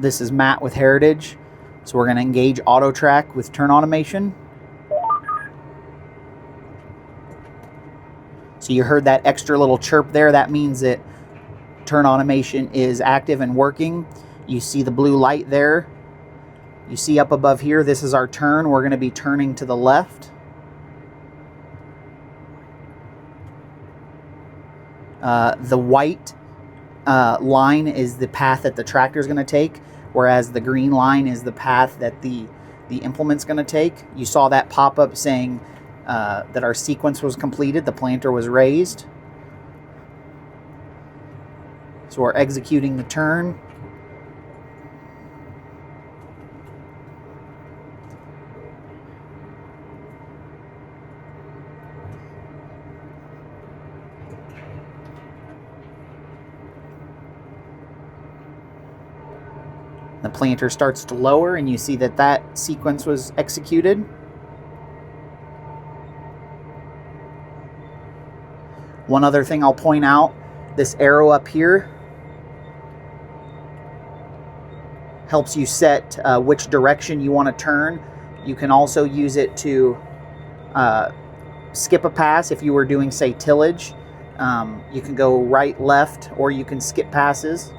This is Matt with Heritage. So we're going to engage AutoTrac with turn automation. So you heard that extra little chirp there. That means that turn automation is active and working. You see the blue light there. You see up above here, this is our turn. We're going to be turning to the left. The white line is the path that the tractor is going to take, whereas the green line is the path that the implement's going to take. You saw that pop up saying that our sequence was completed, the planter was raised. So we're executing the turn. The planter starts to lower, and you see that that sequence was executed. One other thing I'll point out, this arrow up here helps you set which direction you want to turn. You can also use it to skip a pass if you were doing, say, tillage. You can go right, left, or you can skip passes.